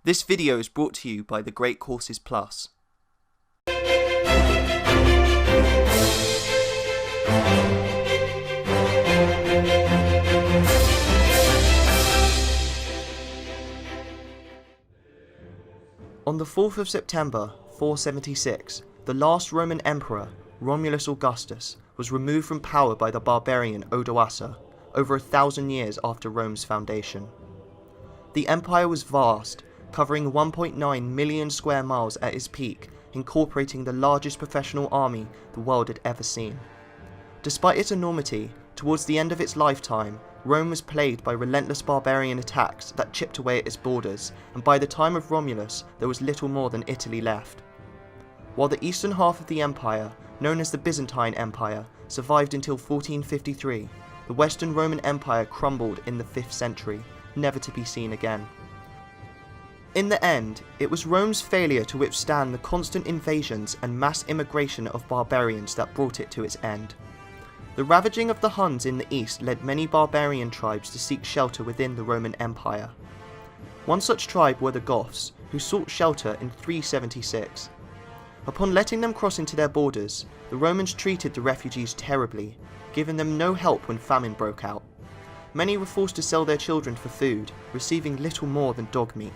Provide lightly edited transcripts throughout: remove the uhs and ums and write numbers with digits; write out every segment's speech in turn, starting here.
This video is brought to you by the Great Courses Plus. On the 4th of September, 476, the last Roman emperor, Romulus Augustus, was removed from power by the barbarian Odoacer, over 1,000 years after Rome's foundation. The empire was vast, covering 1.9 million square miles at its peak, incorporating the largest professional army the world had ever seen. Despite its enormity, towards the end of its lifetime, Rome was plagued by relentless barbarian attacks that chipped away at its borders, and by the time of Romulus, there was little more than Italy left. While the eastern half of the empire, known as the Byzantine Empire, survived until 1453, the Western Roman Empire crumbled in the 5th century, never to be seen again. In the end, it was Rome's failure to withstand the constant invasions and mass immigration of barbarians that brought it to its end. The ravaging of the Huns in the east led many barbarian tribes to seek shelter within the Roman Empire. One such tribe were the Goths, who sought shelter in 376. Upon letting them cross into their borders, the Romans treated the refugees terribly, giving them no help when famine broke out. Many were forced to sell their children for food, receiving little more than dog meat.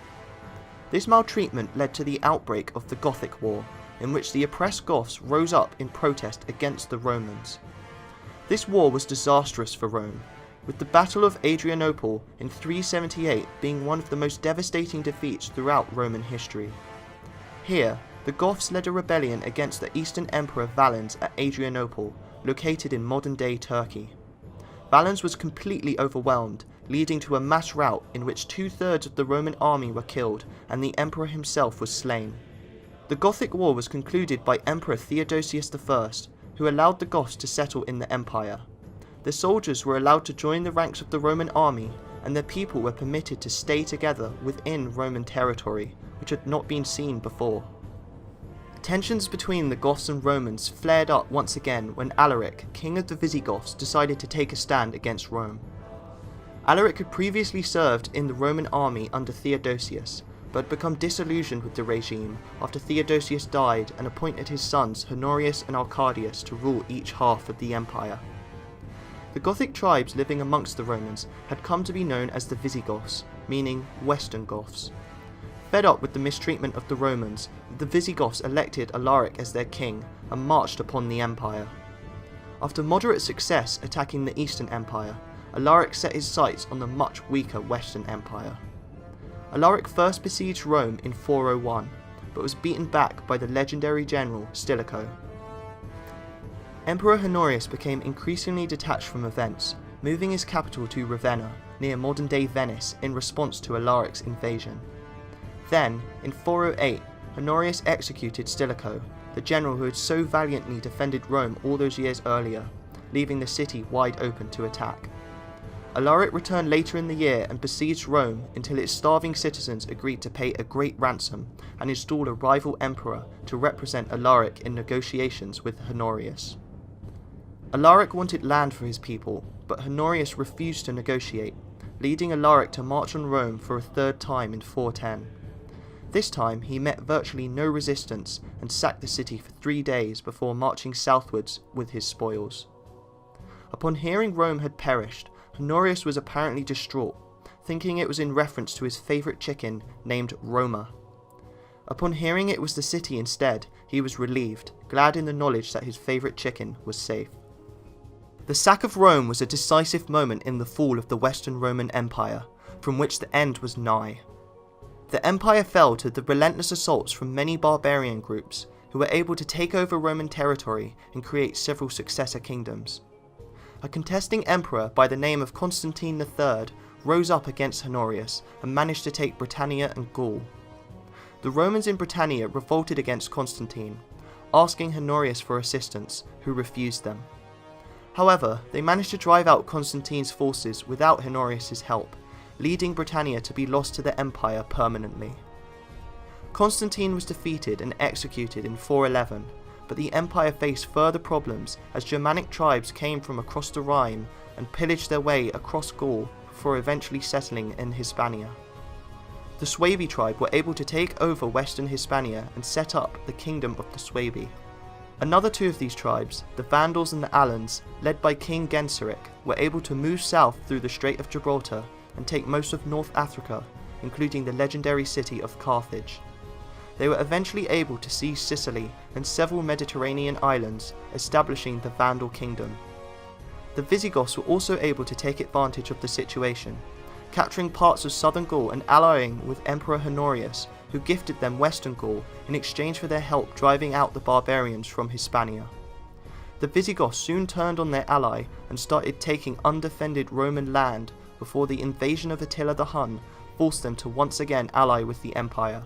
This maltreatment led to the outbreak of the Gothic War, in which the oppressed Goths rose up in protest against the Romans. This war was disastrous for Rome, with the Battle of Adrianople in 378 being one of the most devastating defeats throughout Roman history. Here, the Goths led a rebellion against the Eastern Emperor Valens at Adrianople, located in modern-day Turkey. Valens was completely overwhelmed, leading to a mass rout in which 2/3 of the Roman army were killed and the emperor himself was slain. The Gothic War was concluded by Emperor Theodosius I, who allowed the Goths to settle in the empire. The soldiers were allowed to join the ranks of the Roman army, and their people were permitted to stay together within Roman territory, which had not been seen before. Tensions between the Goths and Romans flared up once again when Alaric, king of the Visigoths, decided to take a stand against Rome. Alaric had previously served in the Roman army under Theodosius, but had become disillusioned with the regime after Theodosius died and appointed his sons Honorius and Arcadius to rule each half of the empire. The Gothic tribes living amongst the Romans had come to be known as the Visigoths, meaning Western Goths. Fed up with the mistreatment of the Romans, the Visigoths elected Alaric as their king and marched upon the empire. After moderate success attacking the Eastern Empire, Alaric set his sights on the much weaker Western Empire. Alaric first besieged Rome in 401, but was beaten back by the legendary general Stilicho. Emperor Honorius became increasingly detached from events, moving his capital to Ravenna, near modern-day Venice, in response to Alaric's invasion. Then, in 408, Honorius executed Stilicho, the general who had so valiantly defended Rome all those years earlier, leaving the city wide open to attack. Alaric returned later in the year and besieged Rome until its starving citizens agreed to pay a great ransom and install a rival emperor to represent Alaric in negotiations with Honorius. Alaric wanted land for his people, but Honorius refused to negotiate, leading Alaric to march on Rome for a third time in 410. This time he met virtually no resistance and sacked the city for 3 days before marching southwards with his spoils. Upon hearing Rome had perished, Honorius was apparently distraught, thinking it was in reference to his favourite chicken named Roma. Upon hearing it was the city instead, he was relieved, glad in the knowledge that his favourite chicken was safe. The sack of Rome was a decisive moment in the fall of the Western Roman Empire, from which the end was nigh. The empire fell to the relentless assaults from many barbarian groups, who were able to take over Roman territory and create several successor kingdoms. A contesting emperor by the name of Constantine III rose up against Honorius and managed to take Britannia and Gaul. The Romans in Britannia revolted against Constantine, asking Honorius for assistance, who refused them. However, they managed to drive out Constantine's forces without Honorius's help, leading Britannia to be lost to the empire permanently. Constantine was defeated and executed in 411, but the empire faced further problems as Germanic tribes came from across the Rhine and pillaged their way across Gaul before eventually settling in Hispania. the Suebi tribe were able to take over western Hispania and set up the Kingdom of the Suebi. Another two of these tribes, the Vandals and the Alans, led by King Genseric, were able to move south through the Strait of Gibraltar and take most of North Africa, including the legendary city of Carthage. They were eventually able to seize Sicily and several Mediterranean islands, establishing the Vandal Kingdom. The Visigoths were also able to take advantage of the situation, capturing parts of southern Gaul and allying with Emperor Honorius, who gifted them western Gaul in exchange for their help driving out the barbarians from Hispania. The Visigoths soon turned on their ally and started taking undefended Roman land before the invasion of Attila the Hun forced them to once again ally with the empire.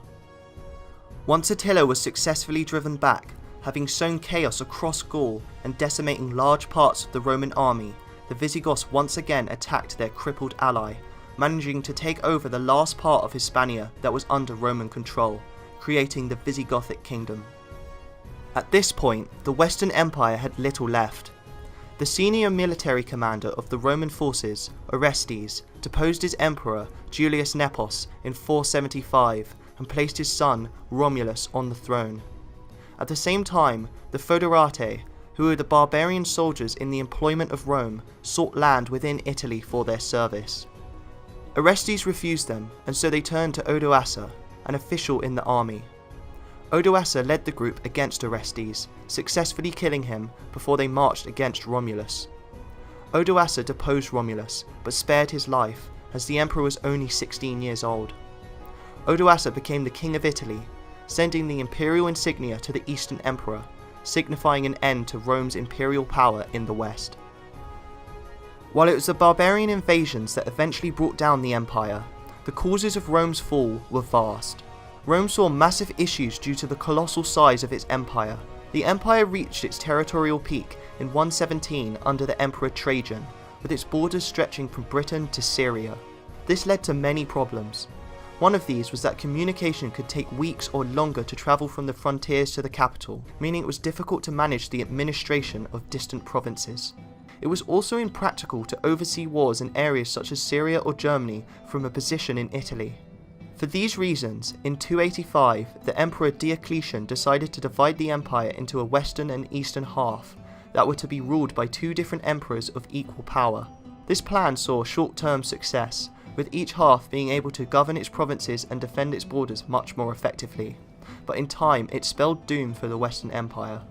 Once Attila was successfully driven back, having sown chaos across Gaul and decimating large parts of the Roman army, the Visigoths once again attacked their crippled ally, managing to take over the last part of Hispania that was under Roman control, creating the Visigothic kingdom. At this point, the Western Empire had little left. The senior military commander of the Roman forces, Orestes, deposed his emperor, Julius Nepos, in 475 and placed his son, Romulus, on the throne. At the same time, the Foederati, who were the barbarian soldiers in the employment of Rome, sought land within Italy for their service. Orestes refused them, and so they turned to Odoacer, an official in the army. Odoacer led the group against Orestes, successfully killing him before they marched against Romulus. Odoacer deposed Romulus, but spared his life, as the emperor was only 16 years old. Odoacer became the king of Italy, sending the imperial insignia to the Eastern Emperor, signifying an end to Rome's imperial power in the West. While it was the barbarian invasions that eventually brought down the empire, the causes of Rome's fall were vast. Rome saw massive issues due to the colossal size of its empire. The empire reached its territorial peak in 117 under the Emperor Trajan, with its borders stretching from Britain to Syria. This led to many problems. One of these was that communication could take weeks or longer to travel from the frontiers to the capital, meaning it was difficult to manage the administration of distant provinces. It was also impractical to oversee wars in areas such as Syria or Germany from a position in Italy. For these reasons, in 285, the Emperor Diocletian decided to divide the empire into a western and eastern half that were to be ruled by two different emperors of equal power. This plan saw short-term success, with each half being able to govern its provinces and defend its borders much more effectively, but in time it spelled doom for the Western Empire.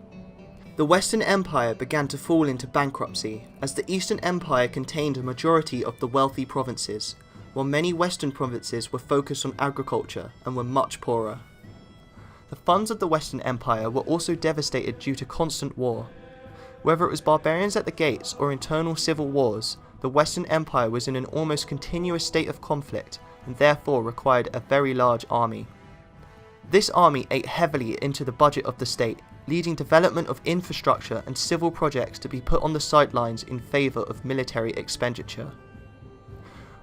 The Western Empire began to fall into bankruptcy, as the Eastern Empire contained a majority of the wealthy provinces, while many Western provinces were focused on agriculture and were much poorer. The funds of the Western Empire were also devastated due to constant war. Whether it was barbarians at the gates or internal civil wars, the Western Empire was in an almost continuous state of conflict and therefore required a very large army. This army ate heavily into the budget of the state, leading development of infrastructure and civil projects to be put on the sidelines in favour of military expenditure.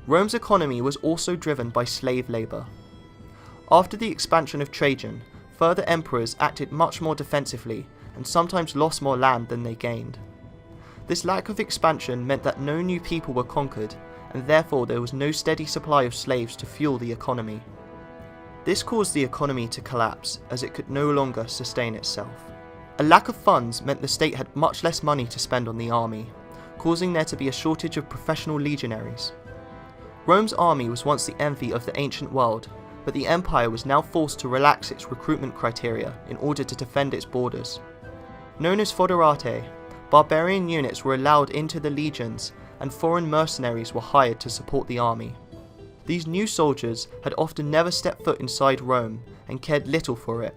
Rome's economy was also driven by slave labour. After the expansion of Trajan, further emperors acted much more defensively and sometimes lost more land than they gained. This lack of expansion meant that no new people were conquered, and therefore there was no steady supply of slaves to fuel the economy. This caused the economy to collapse, as it could no longer sustain itself. A lack of funds meant the state had much less money to spend on the army, causing there to be a shortage of professional legionaries. Rome's army was once the envy of the ancient world, but the empire was now forced to relax its recruitment criteria in order to defend its borders. Known as Foederati, barbarian units were allowed into the legions, and foreign mercenaries were hired to support the army. These new soldiers had often never stepped foot inside Rome and cared little for it.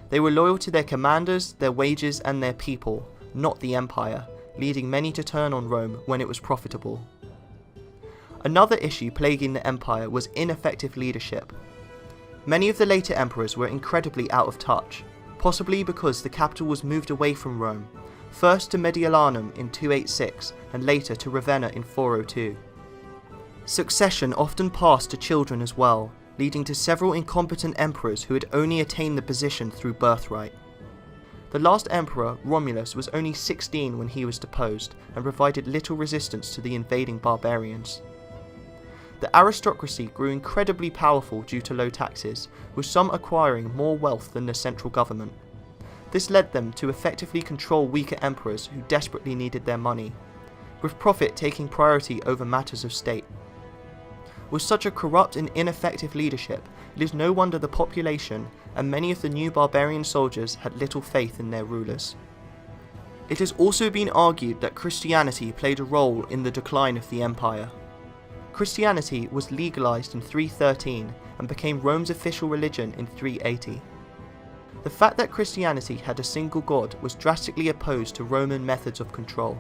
They were loyal to their commanders, their wages and their people, not the empire, leading many to turn on Rome when it was profitable. Another issue plaguing the empire was ineffective leadership. Many of the later emperors were incredibly out of touch, possibly because the capital was moved away from Rome, first to Mediolanum in 286 and later to Ravenna in 402. Succession often passed to children as well, leading to several incompetent emperors who had only attained the position through birthright. The last emperor, Romulus, was only 16 when he was deposed and provided little resistance to the invading barbarians. The aristocracy grew incredibly powerful due to low taxes, with some acquiring more wealth than the central government. This led them to effectively control weaker emperors who desperately needed their money, with profit taking priority over matters of state. With such a corrupt and ineffective leadership, it is no wonder the population and many of the new barbarian soldiers had little faith in their rulers. It has also been argued that Christianity played a role in the decline of the empire. Christianity was legalized in 313 and became Rome's official religion in 380. The fact that Christianity had a single god was drastically opposed to Roman methods of control.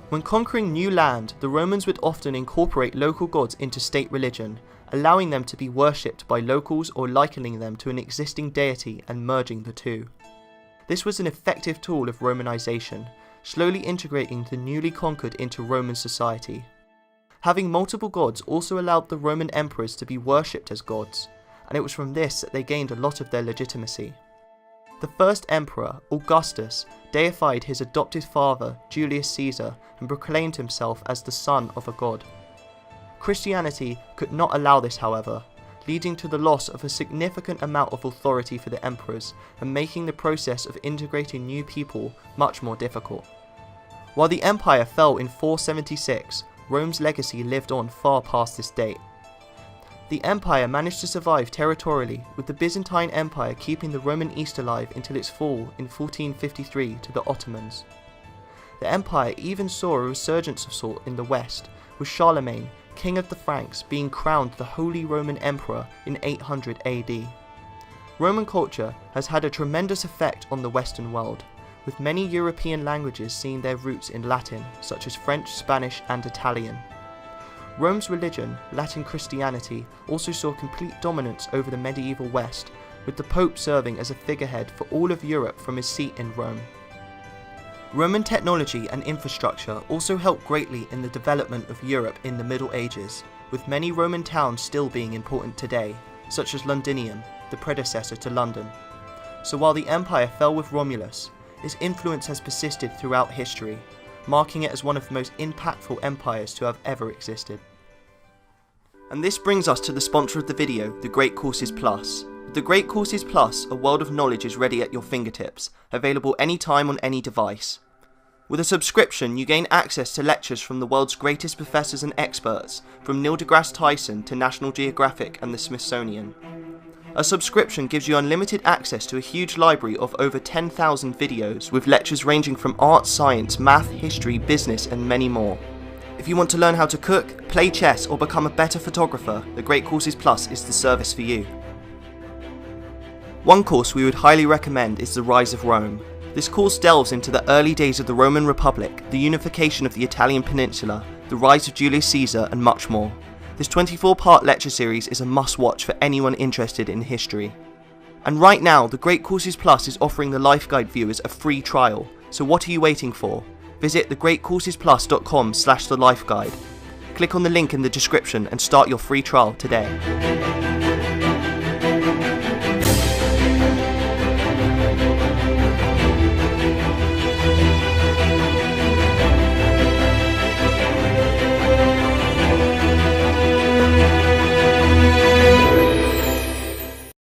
When conquering new land, the Romans would often incorporate local gods into state religion, allowing them to be worshipped by locals or likening them to an existing deity and merging the two. This was an effective tool of Romanization, slowly integrating the newly conquered into Roman society. Having multiple gods also allowed the Roman emperors to be worshipped as gods, and it was from this that they gained a lot of their legitimacy. The first emperor, Augustus, deified his adopted father, Julius Caesar, and proclaimed himself as the son of a god. Christianity could not allow this, however, leading to the loss of a significant amount of authority for the emperors and making the process of integrating new people much more difficult. While the empire fell in 476, Rome's legacy lived on far past this date. The empire managed to survive territorially, with the Byzantine Empire keeping the Roman East alive until its fall in 1453 to the Ottomans. The empire even saw a resurgence of sort in the west, with Charlemagne, king of the Franks, being crowned the Holy Roman Emperor in 800 AD. Roman culture has had a tremendous effect on the Western world, with many European languages seeing their roots in Latin, such as French, Spanish and Italian. Rome's religion, Latin Christianity, also saw complete dominance over the medieval West, with the Pope serving as a figurehead for all of Europe from his seat in Rome. Roman technology and infrastructure also helped greatly in the development of Europe in the Middle Ages, with many Roman towns still being important today, such as Londinium, the predecessor to London. So while the empire fell with Romulus, its influence has persisted throughout history, marking it as one of the most impactful empires to have ever existed. And this brings us to the sponsor of the video, The Great Courses Plus. With The Great Courses Plus, a world of knowledge is ready at your fingertips, available anytime on any device. With a subscription, you gain access to lectures from the world's greatest professors and experts, from Neil deGrasse Tyson to National Geographic and the Smithsonian. A subscription gives you unlimited access to a huge library of over 10,000 videos, with lectures ranging from art, science, math, history, business and many more. If you want to learn how to cook, play chess or become a better photographer, The Great Courses Plus is the service for you. One course we would highly recommend is The Rise of Rome. This course delves into the early days of the Roman Republic, the unification of the Italian peninsula, the rise of Julius Caesar and much more. This 24-part lecture series is a must-watch for anyone interested in history. And right now, The Great Courses Plus is offering the Life Guide viewers a free trial, so what are you waiting for? Visit thegreatcoursesplus.com/thelifeguide. Click on the link in the description and start your free trial today.